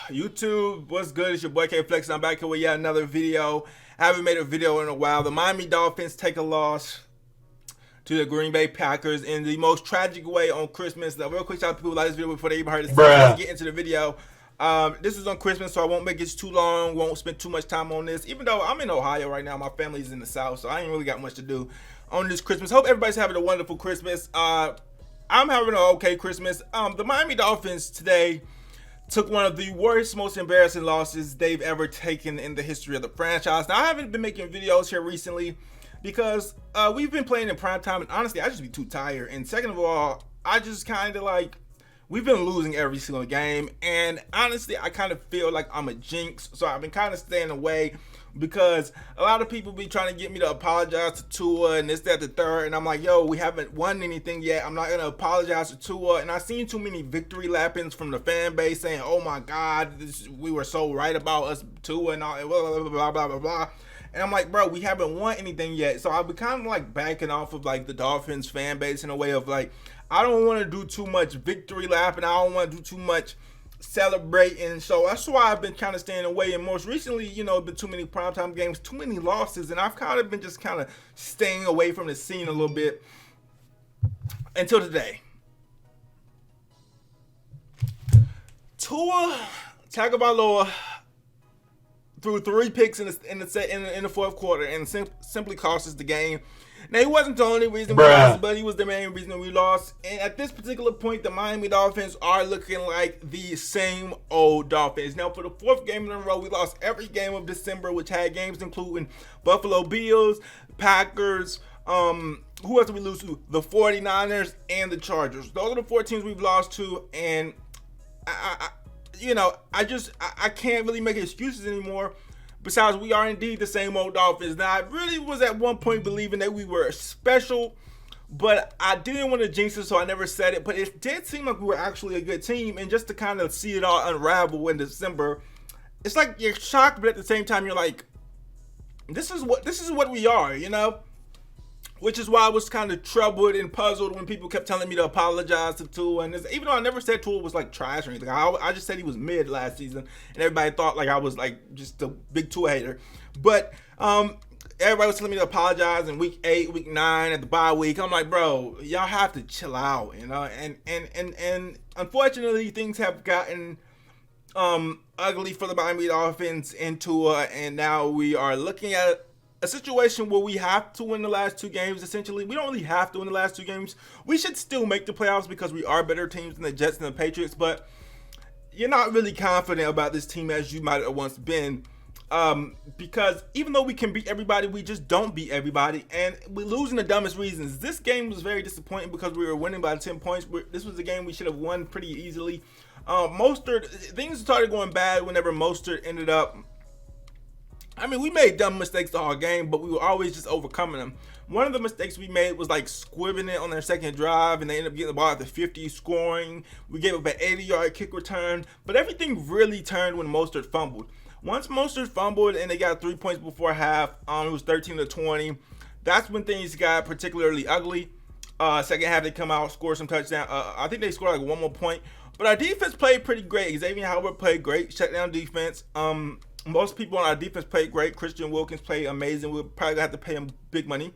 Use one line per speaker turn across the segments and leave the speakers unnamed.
YouTube, what's good? It's your boy K Flex. I'm back here with yet another video. I haven't made a video in a while. The Miami Dolphins take a loss to the Green Bay Packers in the most tragic way on Christmas. Now, real quick, shout out to people who like this video before they even heard it. Let's get into the video. This is on Christmas, so I won't make it too long. Won't spend too much time on this. Even though I'm in Ohio right now, my family's in the South, so I ain't really got much to do on this Christmas. Hope everybody's having a wonderful Christmas. I'm having an okay Christmas. The Miami Dolphins today took one of the worst, most embarrassing losses they've ever taken in the history of the franchise. Now, I haven't been making videos here recently because we've been playing in prime time, and honestly, I just be too tired. And second of all, I just kind of like, we've been losing every single game, and honestly, I kind of feel like I'm a jinx, so I've been kind of staying away because a lot of people be trying to get me to apologize to Tua and this, that, the third, and I'm like, yo, we haven't won anything yet. I'm not going to apologize to Tua, and I've seen too many victory lappings from the fan base saying, oh my God, we were so right about us, Tua, and all, blah, blah, blah, blah, blah, blah. And I'm like, bro, we haven't won anything yet. So I've been kind of like backing off of like the Dolphins fan base in a way of like, I don't want to do too much victory lapping. I don't want to do too much celebrating. So that's why I've been kind of staying away. And most recently, you know, been too many primetime games, too many losses. And I've kind of been just kind of staying away from the scene a little bit until today. Tua Tagovailoa threw 3 picks in the fourth quarter and simply cost us the game. Now, he wasn't the only reason we lost, but he was the main reason we lost. And at this particular point, the Miami Dolphins are looking like the same old Dolphins. Now, for the 4th game in a row, we lost every game of December, which had games including Buffalo Bills, Packers, who else did we lose to? The 49ers and the Chargers. Those are the 4 teams we've lost to, and I can't really make excuses anymore. Besides, we are indeed the same old Dolphins. Now, I really was at one point believing that we were special, but I didn't want to jinx it, so I never said it. But it did seem like we were actually a good team, and just to kind of see it all unravel in December, it's like you're shocked, but at the same time, you're like, this is what we are, you know? Which is why I was kind of troubled and puzzled when people kept telling me to apologize to Tua. And even though I never said Tua was like trash or anything, I just said he was mid last season, and everybody thought like I was like just a big Tua hater. But everybody was telling me to apologize in week 8, week 9 at the bye week. I'm like, bro, y'all have to chill out, you know. And unfortunately, things have gotten ugly for the Miami Dolphins and Tua, and now we are looking at a situation where we have to win the last 2 games. Essentially, we don't really have to win the last 2 games. We should still make the playoffs because we are better teams than the Jets and the Patriots, but you're not really confident about this team as you might have once been, because even though we can beat everybody, we just don't beat everybody, and we lose in the dumbest reasons. This game was very disappointing because we were winning by 10 points. This was a game we should have won pretty easily. Mostert, things started going bad whenever Mostert ended up. I mean, we made dumb mistakes the whole game, but we were always just overcoming them. One of the mistakes we made was like squibbing it on their second drive, and they ended up getting the ball at the 50, scoring. We gave up an 80-yard kick return, but everything really turned when Mostert fumbled. Once Mostert fumbled and they got 3 points before half, it was 13-20. That's when things got particularly ugly. Second half, they come out, score some touchdown. I think they scored like 1 more point, but our defense played pretty great. Xavier Howard played great, shut down defense. Most people on our defense played great. Christian Wilkins played amazing. We'll probably have to pay him big money.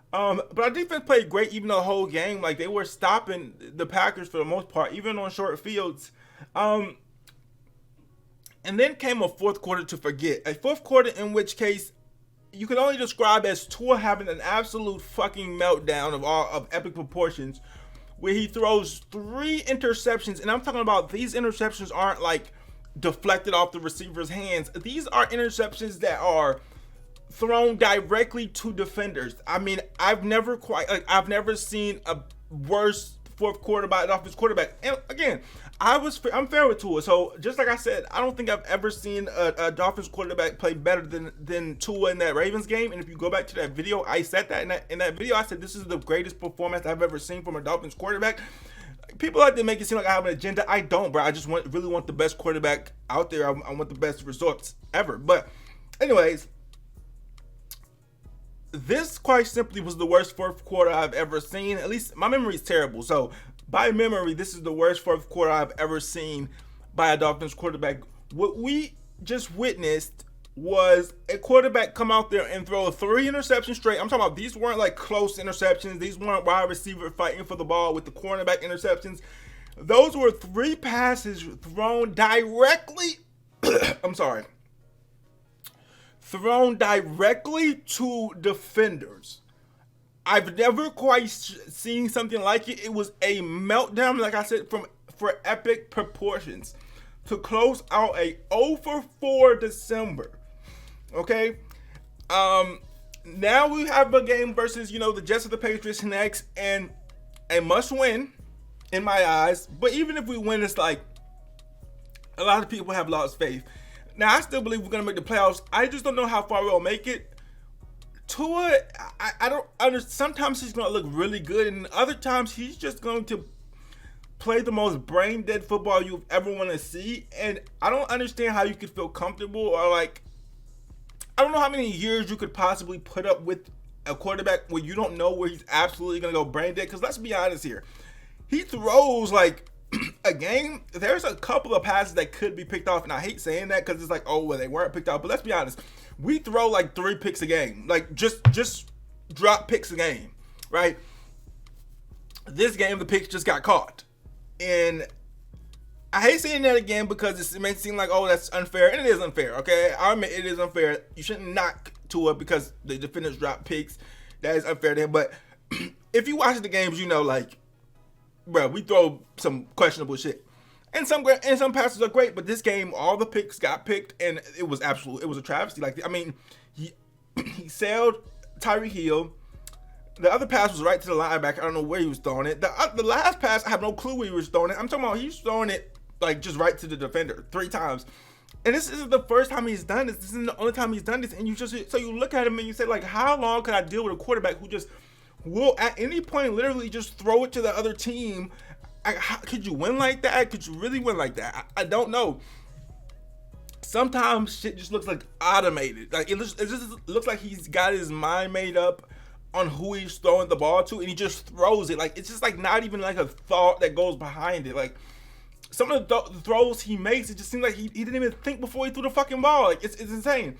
But our defense played great even the whole game. Like, they were stopping the Packers for the most part, even on short fields. And then came a 4th quarter to forget. A 4th quarter in which case you could only describe as Tua having an absolute fucking meltdown of epic proportions, where he throws 3 interceptions. And I'm talking about these interceptions aren't like deflected off the receiver's hands. These are interceptions that are thrown directly to defenders. I mean, I've never seen a worse 4th quarter by an offensive quarterback. And again, I'm fair with Tua. So just like I said, I don't think I've ever seen a Dolphins quarterback play better than Tua in that Ravens game. And if you go back to that video, I said that in that video. I said this is the greatest performance I've ever seen from a Dolphins quarterback. People like to make it seem like I have an agenda. I don't, bro. I just really want the best quarterback out there. I want the best results ever. But anyways, this quite simply was the worst 4th quarter I've ever seen. At least my memory is terrible. So by memory, this is the worst 4th quarter I've ever seen by a Dolphins quarterback. What we just witnessed was a quarterback come out there and throw 3 interceptions straight. I'm talking about these weren't like close interceptions. These weren't wide receiver fighting for the ball with the cornerback interceptions. Those were 3 passes thrown directly. I'm sorry. Thrown directly to defenders. I've never quite seen something like it. It was a meltdown, like I said, for epic proportions to close out a 0-for-4 December. Okay, now we have a game versus the Jets or the Patriots next, and a must-win in my eyes. But even if we win, it's like a lot of people have lost faith. Now I still believe we're gonna make the playoffs. I just don't know how far we'll make it. Tua, I don't understand. Sometimes he's gonna look really good, and other times he's just going to play the most brain dead football you ever want to see. And I don't understand how you could feel comfortable, or like, I don't know how many years you could possibly put up with a quarterback where you don't know where he's absolutely gonna go brain dead. Because let's be honest here, he throws like a game. There's a couple of passes that could be picked off, and I hate saying that because it's like, oh well, they weren't picked off. But let's be honest, we throw like 3 picks a game, like just drop picks a game, right? This game, the picks just got caught. And I hate saying that again because it may seem like, oh, that's unfair. And it is unfair, okay? I admit it is unfair. You shouldn't knock Tua because the defenders drop picks. That is unfair to him. But if you watch the games, like, bro, we throw some questionable shit. And some passes are great, but this game, all the picks got picked, and it was a travesty. Like, I mean, he sailed Tyreek Hill. The other pass was right to the linebacker. I don't know where he was throwing it. The last pass, I have no clue where he was throwing it. I'm talking about he's throwing it like just right to the defender 3 times. And this isn't the first time he's done this. This isn't the only time he's done this. And so you look at him and you say, like, how long can I deal with a quarterback who just will at any point literally just throw it to the other team? Could you win like that? Could you really win like that? I don't know. Sometimes shit just looks like automated. Like it just looks like he's got his mind made up on who he's throwing the ball to, and he just throws it. Like, it's just like not even like a thought that goes behind it. Like, some of the throws he makes, it just seems like he didn't even think before he threw the fucking ball. Like, it's insane.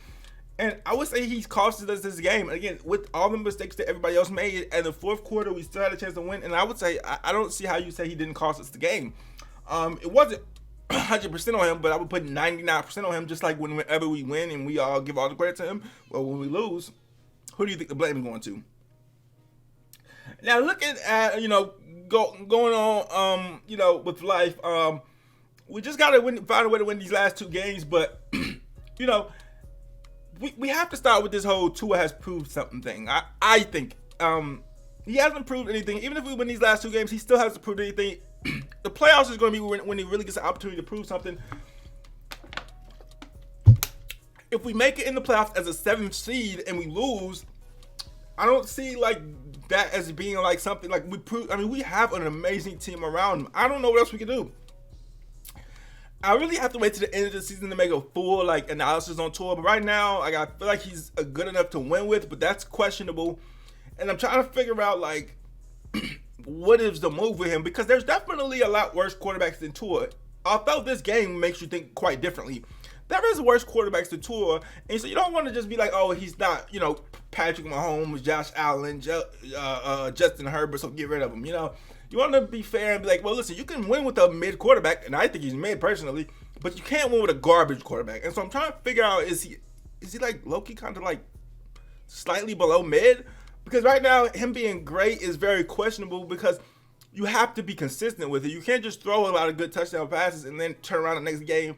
And I would say he's costed us this game. And again, with all the mistakes that everybody else made, and the fourth quarter, we still had a chance to win. And I would say, I don't see how you say he didn't cost us the game. It wasn't 100% on him, but I would put 99% on him, just like whenever we win and we all give all the credit to him. Well, when we lose, who do you think the blame is going to? Now, looking at, going on, with life, we just got to find a way to win these last 2 games. But, we have to start with this whole Tua has proved something thing. I think he hasn't proved anything. Even if we win these last 2 games, he still hasn't proved anything. The playoffs is going to be when he really gets an opportunity to prove something. If we make it in the playoffs as a 7th seed and we lose, I don't see like that as being like something like we prove. I mean, we have an amazing team around him. I don't know what else we can do. I really have to wait to the end of the season to make a full like analysis on Tua. But right now, like, I feel like he's good enough to win with, but that's questionable. And I'm trying to figure out like what is the move with him, because there's definitely a lot worse quarterbacks than Tua. Although this game makes you think quite differently, there is worse quarterbacks than Tua, and so you don't want to just be like, oh, he's not, Patrick Mahomes, Josh Allen, Justin Herbert, so get rid of him. You want to be fair and be like, well, listen, you can win with a mid quarterback, and I think he's mid personally, but you can't win with a garbage quarterback. And so I'm trying to figure out, is he like low-key kind of like slightly below mid? Because right now, him being great is very questionable, because you have to be consistent with it. You can't just throw a lot of good touchdown passes and then turn around the next game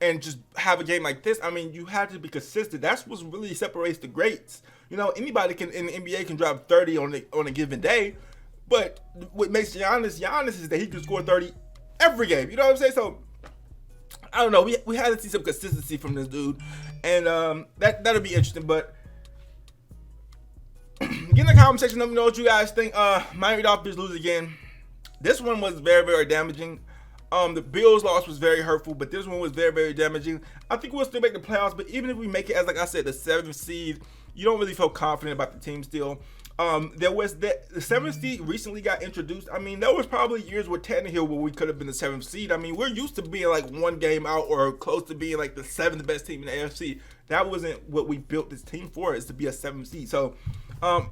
and just have a game like this. I mean, you have to be consistent. That's what really separates the greats. Anybody in the NBA can drop 30 on a given day, but what makes Giannis is that he can score 30 every game. You know what I'm saying? So I don't know. We had to see some consistency from this dude, and that'll be interesting. But get in the comment section. Let me know what you guys think. Miami Dolphins lose again. This one was very, very damaging. The Bills loss was very hurtful, but this one was very, very damaging. I think we'll still make the playoffs, but even if we make it as, like I said, the 7th seed, you don't really feel confident about the team still. There was the seventh seed recently got introduced. I mean, there was probably years with Tannehill where we could have been the seventh seed. I mean, we're used to being like one game out or close to being like the seventh best team in the AFC. That wasn't what we built this team for, is to be a seventh seed. So, I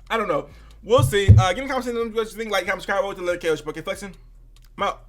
don't know. We'll see. Get in the conversation. What you think? Like, comment, subscribe, with the little chaos. Okay, flexing. I'm out.